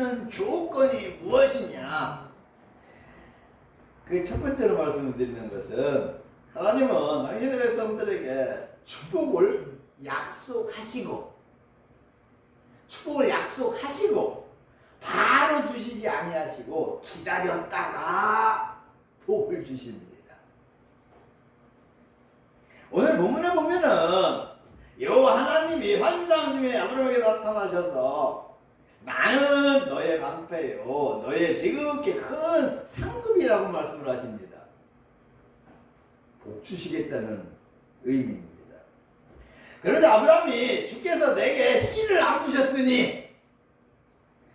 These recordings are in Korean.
주시는 조건이 무엇이냐? 그 첫 번째로 말씀드리는 것은 하나님은 당신의 백성들에게 축복을 약속하시고 바로 주시지 아니하시고 기다렸다가 복을 주십니다. 오늘 본문에 보면은 여호와 하나님이 환상 중에 아브라함에게 나타나셔서 나는 너의 방패요 너의 지극히 큰 상급이라고 말씀을 하십니다. 복 주시겠다는 의미입니다. 그러자 아브라함이 주께서 내게 씨를 안 주셨으니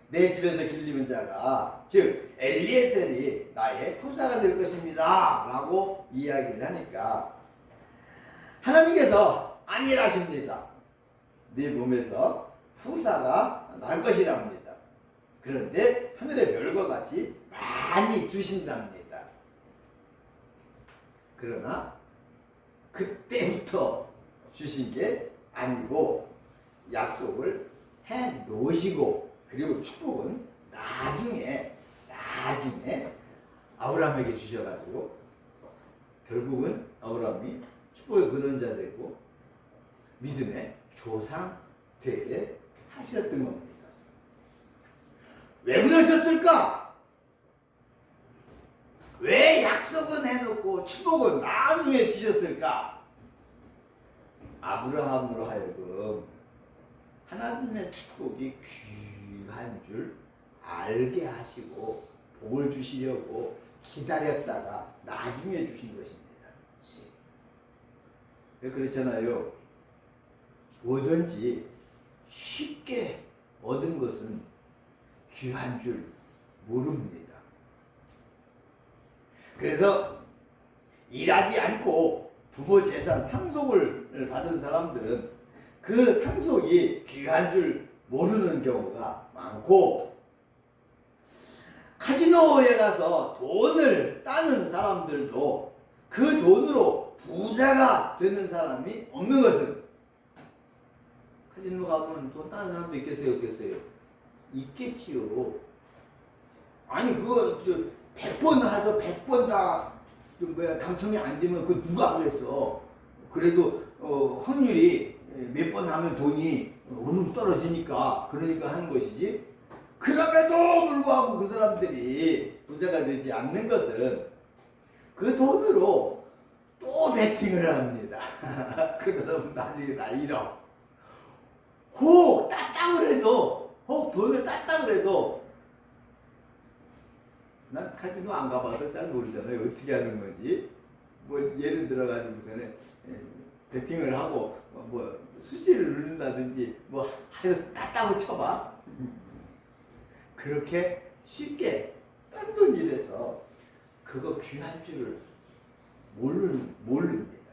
내 집에서 길리는 자가 즉 엘리에셀이 나의 후사가 될 것입니다 라고 이야기를 하니까 하나님께서 아니라십니다. 네 몸에서 후사가 날 것이랍니다. 그런데 하늘의 별과 같이 많이 주신답니다. 그러나 그때부터 주신 게 아니고 약속을 해 놓으시고 그리고 축복은 나중에 아브라함에게 주셔가지고 결국은 아브라함이 축복의 근원자 되고 믿음의 조상 되게 하셨던 겁니다. 왜 그러셨을까? 왜 약속은 해놓고 축복은 나중에 주셨을까? 아브라함으로 하여금 하나님의 축복이 귀한 줄 알게 하시고 복을 주시려고 기다렸다가 나중에 주신 것입니다. 그렇잖아요. 뭐든지 쉽게 얻은 것은 귀한 줄 모릅니다. 그래서 일하지 않고 부모 재산 상속을 받은 사람들은 그 상속이 귀한 줄 모르는 경우가 많고 카지노에 가서 돈을 따는 사람들도 그 돈으로 부자가 되는 사람이 없는 것은 카지노 가면 돈 따는 사람도 있겠어요? 없겠어요? 있겠지요. 아니 그거 100번 해서 100번 다 당첨이 안 되면 그 누가 하겠어. 그래도 확률이 몇 번 하면 돈이 우르르 떨어지니까 그러니까 하는 것이지. 그럼에도 불구하고 그 사람들이 부자가 되지 않는 것은 그 돈으로 또 베팅을 합니다. 그러다 나중에 다 잃어. 혹 땄다 그래도 돈을 땄다 그래도 난 카지노 안 가봐서 잘 모르잖아요. 어떻게 하는 건지. 뭐 예를 들어가지고서는 베팅을 하고 뭐 수지를 누른다든지 뭐 하여튼 땄다고 쳐봐. 그렇게 쉽게 딴 돈이라서 그거 귀한 줄을 모릅니다.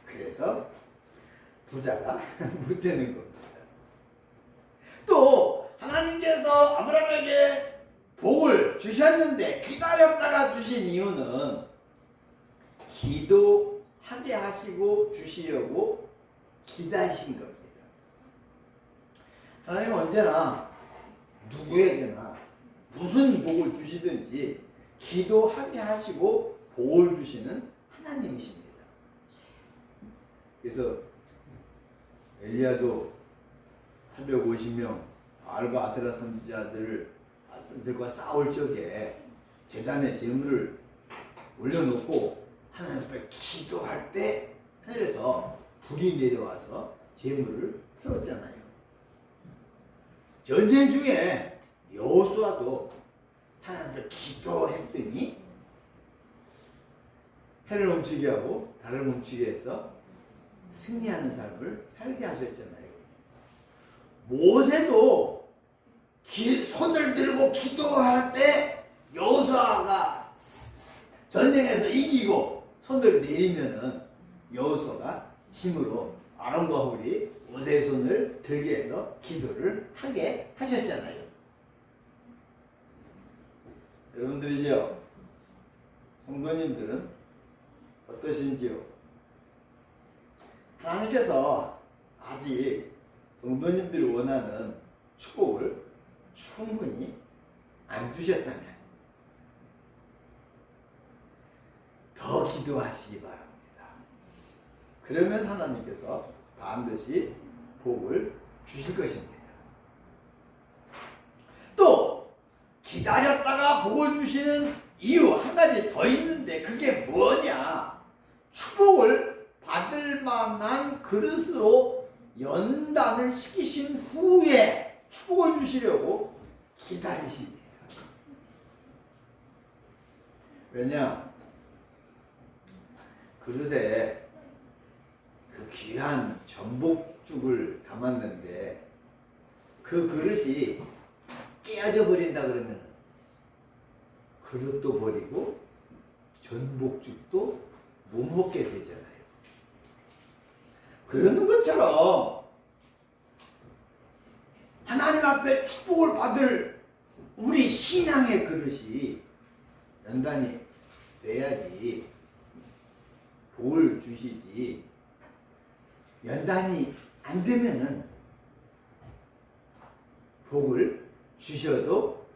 그래서 부자가 못 되는 겁니다. 또 하나님께서 아브라함에게 복을 주셨는데 기다렸다가 주신 이유는 기도하게 하시고 주시려고 기다리신 겁니다. 하나님은 언제나 누구에게나 무슨 복을 주시든지 기도하게 하시고 복을 주시는 하나님이십니다. 그래서 엘리야도 850명 알과 아세라 선지자들과 싸울 적에 제단에 제물을 올려놓고 하나님 앞에 기도할 때 하늘에서 불이 내려와서 제물을 태웠잖아요. 전쟁 중에 여호수아도 하나님 앞에 기도했더니 해를 멈추게 하고 달을 멈추게 해서 승리하는 삶을 살게 하셨잖아요. 모세도 손을 들고 기도할 때 여호수아가 전쟁에서 이기고 손을 내리면은 여호수아가 짐으로 아론과 훌이 모세의 손을 들게 해서 기도를 하게 하셨잖아요. 여러분들이죠? 성도님들은 어떠신지요? 하나님께서 아직 성도님들이 원하는 축복을 충분히 안 주셨다면 더 기도하시기 바랍니다. 그러면 하나님께서 반드시 복을 주실 것입니다. 또 기다렸다가 복을 주시는 이유 한 가지 더 있는데 그게 뭐냐? 축복을 받을 만한 그릇으로 연단을 시키신 후에 축복을 주시려고 기다리십니다. 왜냐? 그릇에 그 귀한 전복죽을 담았는데 그 그릇이 깨어져 버린다 그러면 그릇도 버리고 전복죽도 못 먹게 되잖아요. 그러는 것처럼 하나님 앞에 축복을 받을 우리 신앙의 그릇이 연단이 돼야지 복을 주시지. 연단이 안 되면은 복을 주셔도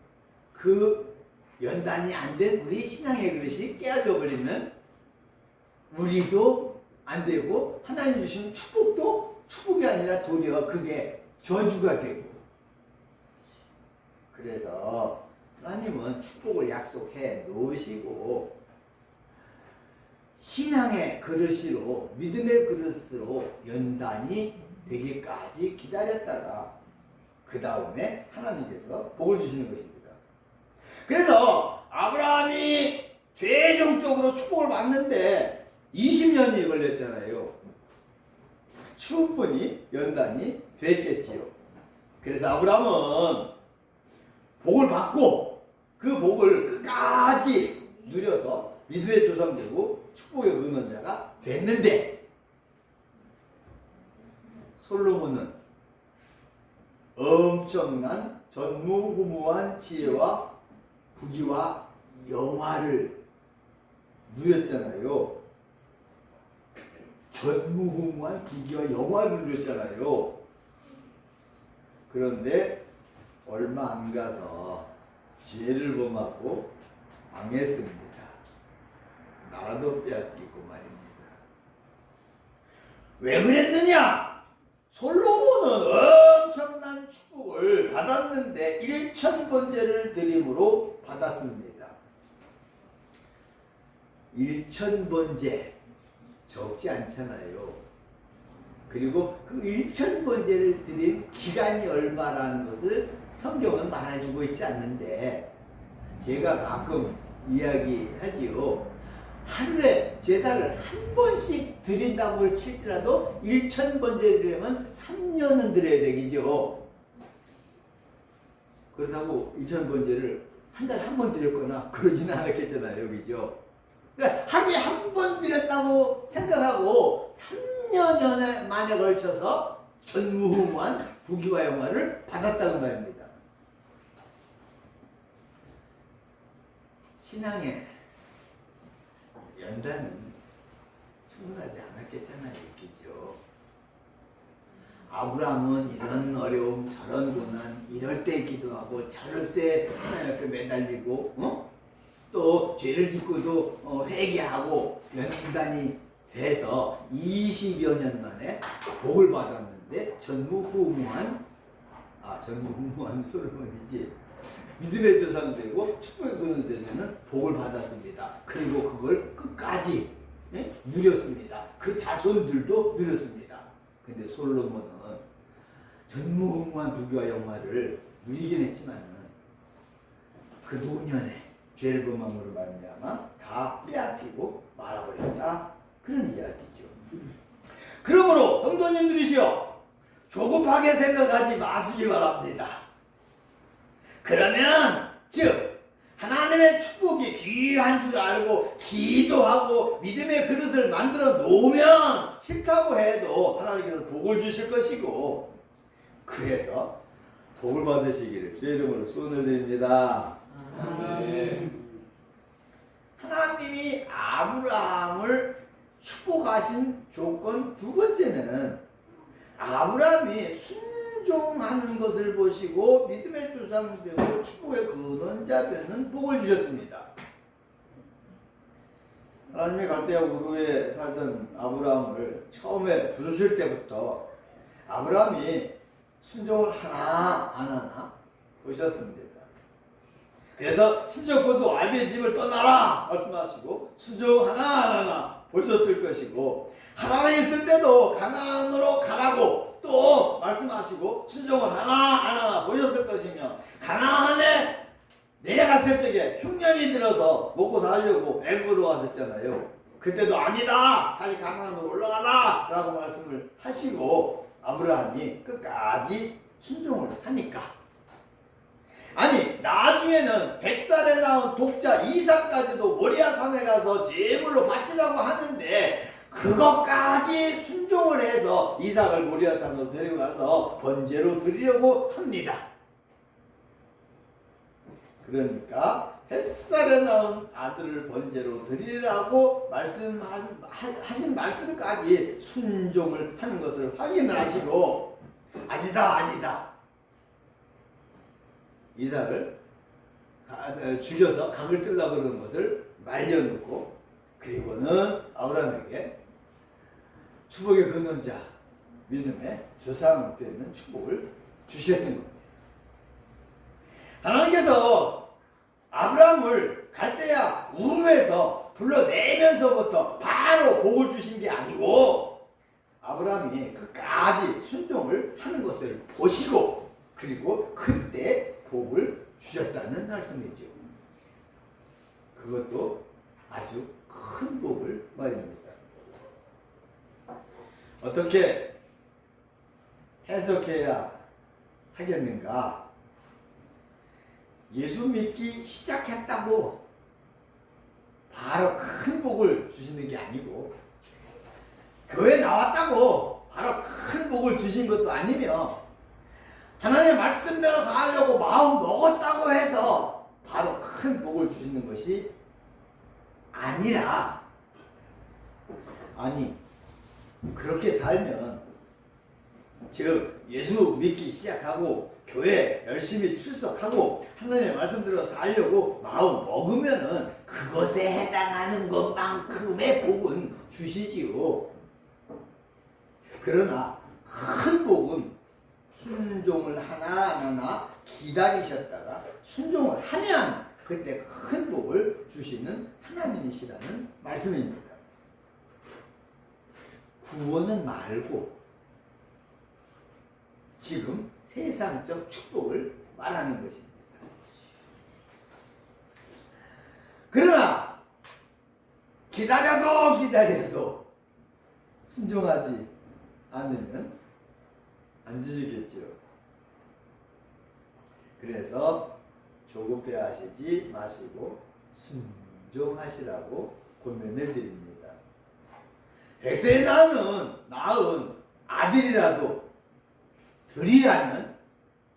그 연단이 안 된 우리 신앙의 그릇이 깨어져 버리면 우리도 안 되고 하나님 주신 축복도 축복이 아니라 도리어 그게 저주가 되고. 그래서 하나님은 축복을 약속해 놓으시고 신앙의 그릇으로 믿음의 그릇으로 연단이 되기까지 기다렸다가 그 다음에 하나님께서 복을 주시는 것입니다. 그래서 아브라함이 최종적으로 축복을 받는데 20년이 걸렸잖아요. 충분히 연단이 됐겠지요. 그래서 아브라함은 복을 받고 그 복을 끝까지 누려서 믿음의 조상 되고 축복의 근원자가 됐는데 솔로몬은 엄청난 전무후무한 지혜와 부귀와 영화를 누렸잖아요. 전무후무한 부귀와 영화를 누렸잖아요. 그런데 얼마 안 가서 죄를 범하고 망했습니다. 나라도 빼앗기고 말입니다. 왜 그랬느냐? 솔로몬은 엄청난 축복을 받았는데 1,000번제를 드림으로 받았습니다. 1,000번제 적지 않잖아요. 그리고 그 1,000번제를 드린 기간이 얼마라는 것을 성경은 말해주고 있지 않는데 제가 가끔 이야기하지요. 하루에 제사를 한 번씩 드린다고 칠지라도 1,000번제 드리면 3년은 드려야 되겠죠. 그렇다고 1,000번제를 한 달에 한 번 드렸거나 그러지는 않았겠잖아요. 그죠? 그러니까 하루에 한 번 드렸다고 생각하고 3년 만에 걸쳐서 전무후무한 부귀와 영화를 받았다는 말입니다. 신앙의 연단은 충분하지 않았겠잖아요. 그죠? 아브라함은 이런 어려움, 저런 고난, 이럴 때 기도하고 저럴 때 하나님 앞에 매달리고 또 죄를 짓고도 회개하고 연단이 돼서 20여 년 만에 복을 받았는데 전무후무한 솔로몬이지 믿음의 조상 되고 축복의 근원자는 복을 받았습니다. 그리고 그걸 끝까지 누렸습니다. 그 자손들도 누렸습니다. 근데 솔로몬은 전무후무한 부귀와 영화를 누리긴 했지만 그 노년에 죄를 범함으로 말미암아 다 빼앗기고 말아버렸다. 그런 이야기죠. 그러므로 성도님들이시여 조급하게 생각하지 마시기 바랍니다. 그러면 즉 하나님의 축복이 귀한 줄 알고 기도하고 믿음의 그릇을 만들어 놓으면 싫다고 해도 하나님께서 복을 주실 것이고 그래서 복을 받으시기를 주의 이름으로 소원을 드립니다. 하나님이 아브라함을 축복하신 조건 두 번째는 아브라함이 순종하는 것을 보시고 믿음의 조상 되고 축복의 근원자 되는 복을 주셨습니다. 하나님의 갈대아 우르에 살던 아브라함을 처음에 부르실 때부터 아브라함이 순종을 하나 안 하나 보셨습니다. 그래서 친척보도 아비의 집을 떠나라 말씀하시고 순종 하나 안 하나 보셨을 것이고, 하나님에 있을 때도 가나안으로 가라고 또 말씀하시고 순종을 하나 안 하나 보셨을 것이며, 가나안에 내려갔을 적에 흉년이 들어서 먹고 살려고 애굽으로 갔었잖아요. 그때도 아니다, 다시 가나안으로 올라가라 라고 말씀을 하시고 아브라함이 끝까지 순종을 하니까, 아니 나중에는 100살에 낳은 독자 이삭까지도 모리아 산에 가서 제물로 바치라고 하는데 그것까지 순종을 해서 이삭을 모리아 산으로 데려가서 번제로 드리려고 합니다. 그러니까 100살에 낳은 아들을 번제로 드리라고 하신 말씀까지 순종을 하는 것을 확인을 하시고, 아니다 이삭을 죽여서 각을 뜰려고 그러는 것을 말려놓고, 그리고는 아브라함에게 축복의 근원자, 믿음의 조상 되는 축복을 주셨던 겁니다. 하나님께서 아브라함을 갈대아 우르에서 불러내면서부터 바로 복을 주신 게 아니고, 아브라함이 끝까지 순종을 하는 것을 보시고 그리고 그때 복을 주셨다는 말씀이죠. 그것도 아주 큰 복을 말입니다. 어떻게 해석해야 하겠는가? 예수 믿기 시작했다고 바로 큰 복을 주시는 게 아니고, 교회 나왔다고 바로 큰 복을 주신 것도 아니며, 하나님의 말씀대로 살려고 마음 먹었다고 해서 바로 큰 복을 주시는 것이 아니라, 아니 그렇게 살면, 즉 예수 믿기 시작하고 교회 열심히 출석하고 하나님의 말씀대로 살려고 마음 먹으면은 그것에 해당하는 것만큼의 복은 주시지요. 그러나 큰 복은 순종을 하나 안 하나 기다리셨다가 순종을 하면 그때 큰 복을 주시는 하나님이시라는 말씀입니다. 구원은 말고 지금 세상적 축복을 말하는 것입니다. 그러나 기다려도 순종하지 않으면 안 주시겠죠. 그래서 조급해 하시지 마시고 순종하시라고 권면을 드립니다. 100세에 낳은 아들이라도 드리라면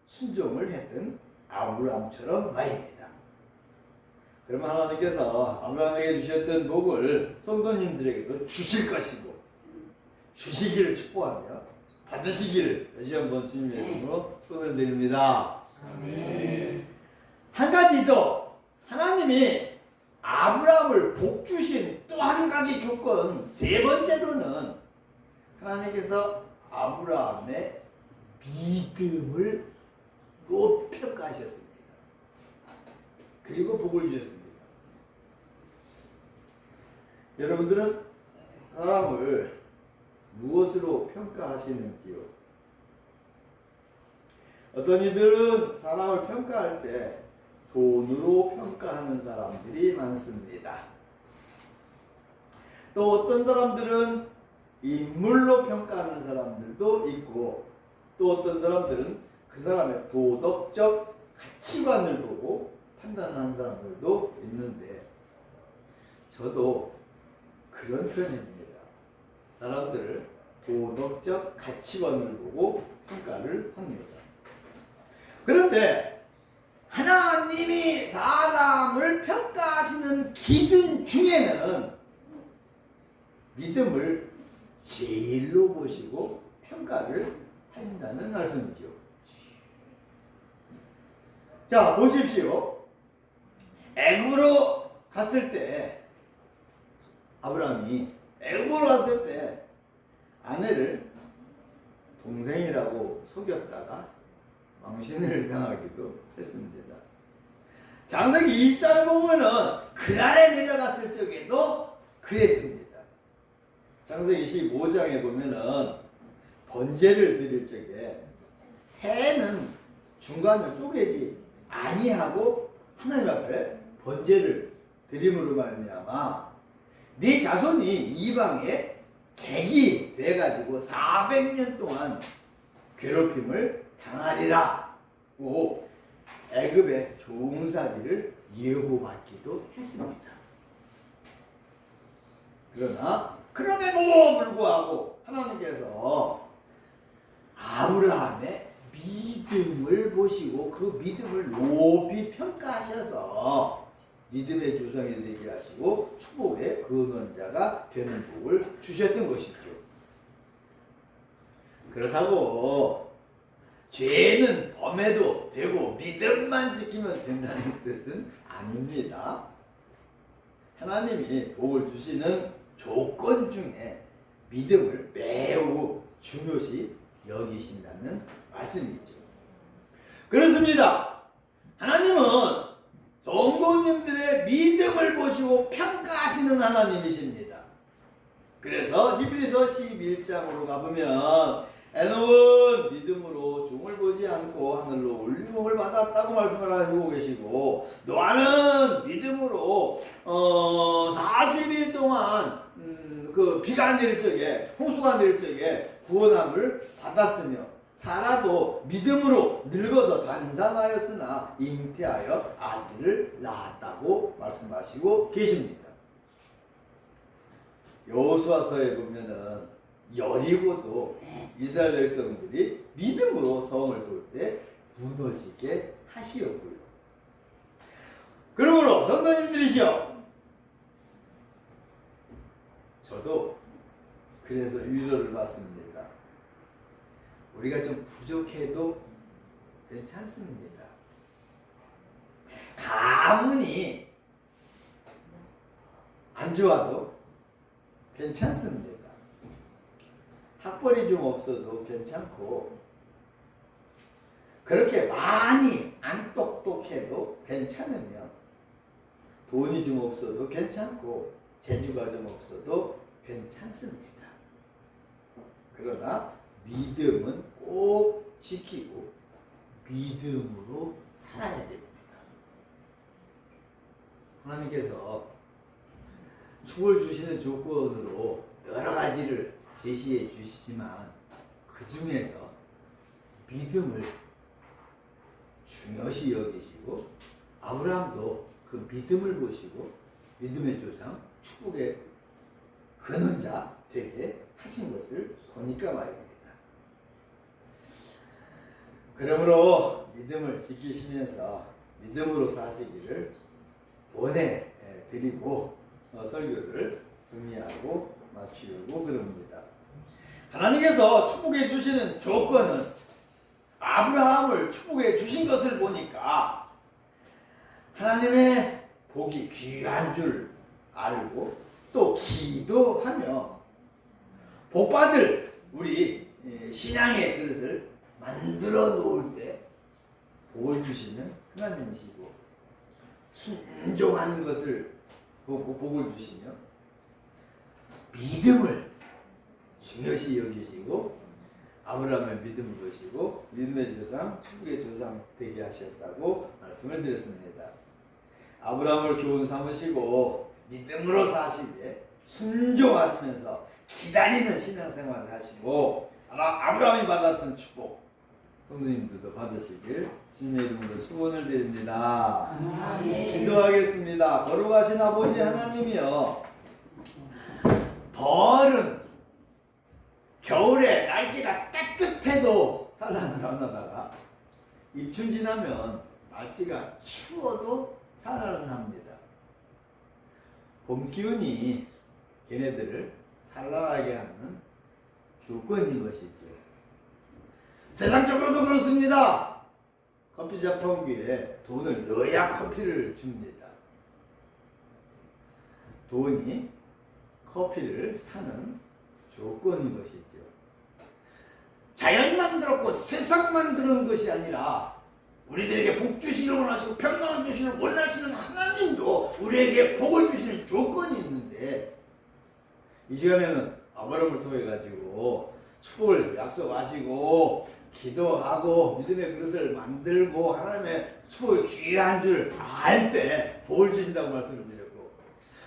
순종을 했던 아브라함처럼 말입니다. 그러면 하나님께서 아브라함에게 주셨던 복을 성도님들에게도 주실 것이고, 주시기를 축복하며 받으시기를 다시 한번 주님의 이름으로 소원을 드립니다. 아멘. 한 가지 더, 하나님이 아브라함을 복 주신 또 한 가지 조건, 세 번째로는 하나님께서 아브라함의 믿음을 높여가셨습니다. 그리고 복을 주셨습니다. 여러분들은 사람을 무엇으로 평가하시는지요? 어떤 이들은 사람을 평가할 때 돈으로 평가하는 사람들이 많습니다. 또 어떤 사람들은 인물로 평가하는 사람들도 있고, 또 어떤 사람들은 그 사람의 도덕적 가치관을 보고 판단하는 사람들도 있는데, 저도 그런 편입니다. 사람들을 도덕적 가치관을 보고 평가를 합니다. 그런데 하나님이 사람을 평가하시는 기준 중에는 믿음을 제일로 보시고 평가를 하신다는 말씀이죠. 자, 보십시오. 애굽으로 갔을 때 아브라함이 애굽으로 갔을 때 아내를 동생이라고 속였다가 망신을 당하기도 했습니다. 창세기 24를 보면은 그날에 내려갔을 적에도 그랬습니다. 창세기 25장에 보면은 번제를 드릴 적에 새는 중간을 쪼개지 아니하고 하나님 앞에 번제를 드림으로 말미암아 네 자손이 이방에 객이 돼가지고 400년 동안 괴롭힘을 당하리라고 애굽의 종살이를 예고받기도 했습니다. 그럼에도 불구하고 하나님께서 아브라함의 믿음을 보시고 그 믿음을 높이 평가하셔서 믿음의 조상이 되게 하시고 축복의 근원자가 되는 복을 주셨던 것이죠. 그렇다고 죄는 범해도 되고 믿음만 지키면 된다는 뜻은 아닙니다. 하나님이 복을 주시는 조건 중에 믿음을 매우 중요시 여기신다는 말씀이죠. 그렇습니다. 하나님은 성도님들의 믿음을 보시고 평가하시는 하나님이십니다. 그래서 히브리서 11장으로 가보면 에녹은 믿음으로 종을 보지 않고 하늘로 올림을 받았다고 말씀을 하시고 계시고, 노아는 믿음으로 40일 동안 그 비가 내릴 적에, 홍수가 내릴 적에 구원함을 받았으며, 사라도 믿음으로 늙어서 단상하였으나 잉태하여 아들을 낳았다고 말씀하시고 계십니다. 여호수아서에 보면은 여리고도 이스라엘 백성들이 믿음으로 성을 돌 때 무너지게 하시었고요. 그러므로 성도님들이시여, 저도 그래서 위로를 받습니다. 우리가 좀 부족해도 괜찮습니다. 가문이 안 좋아도 괜찮습니다. 학벌이 좀 없어도 괜찮고, 그렇게 많이 안 똑똑해도 괜찮으면, 돈이 좀 없어도 괜찮고 재주가 좀 없어도 괜찮습니다. 그러나 믿음은 꼭 지키고 믿음으로 살아야 됩니다. 하나님께서 축을 주시는 조건으로 여러 가지를 제시해 주시지만 그 중에서 믿음을 중요시 여기시고, 아브라함도 그 믿음을 보시고 믿음의 조상, 축복의 근원자 되게 하신 것을 보니까 말입니다. 그러므로 믿음을 지키시면서 믿음으로 사시기를 권해드리고 설교를 정리하고 마치고 그럽니다. 하나님께서 축복해 주시는 조건은 아브라함을 축복해 주신 것을 보니까 하나님의 복이 귀한 줄 알고 또 기도하며 복받을 우리 신앙의 그릇을 만들어 놓을 때 복을 주시는 하나님이시고, 순종하는 것을 보고 복을 주시며 믿음을 중요시 여기시고 아브라함의 믿음을 보시고 믿음의 조상, 축복의 조상 되게 하셨다고 말씀을 드렸습니다. 아브라함을 교훈 삼으시고 믿음으로 사시되 순종하시면서 기다리는 신앙생활을 하시고 아브라함이 받았던 축복 성도님들도 받으시길 주님의 이름으로 축원을 드립니다. 기도하겠습니다. 거룩하신 아버지 하나님이여, 벌은 겨울에 날씨가 따뜻해도 산란을 안 하다가 입춘 지나면 날씨가 추워도 산란을 합니다. 봄 기운이 걔네들을 산란하게 하는 조건인 것이죠. 세상적으로도 그렇습니다. 커피 자판기에 돈을 넣어야 커피를 줍니다. 돈이 커피를 사는 조건인 것이죠. 자연 만들었고 세상 만드는 것이 아니라 우리들에게 복 주시기를 원하시고 평강을 주시기를 원하시는 하나님도 우리에게 복을 주시는 조건이 있는데, 이 시간에는 아브라함을 통해 가지고 축복을 약속하시고 기도하고 믿음의 그릇을 만들고 하나님의 축복이 귀한 줄 알 때 복을 주신다고 말씀을 드렸고,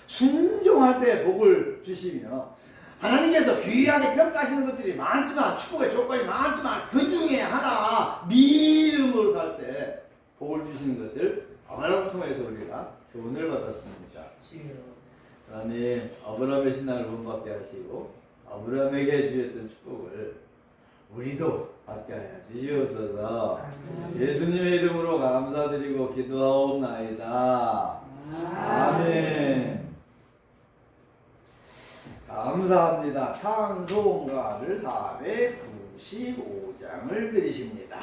순종할 때 복을 주시며 하나님께서 귀하게 평가하시는 것들이 많지만, 축복의 조건이 많지만 그 중에 하나 믿음으로 살 때 복을 주시는 것을 아브라함을 통해서 우리가 교훈을 받았습니다. 하나님 아브라함의 신앙을 본받게 하시고 아브라함에게 주셨던 축복을 우리도 받게 하여 주시옵소서. 예수님의 이름으로 감사드리고 기도하옵나이다. 아멘. 감사합니다. 찬송가를 495장을 드리십니다.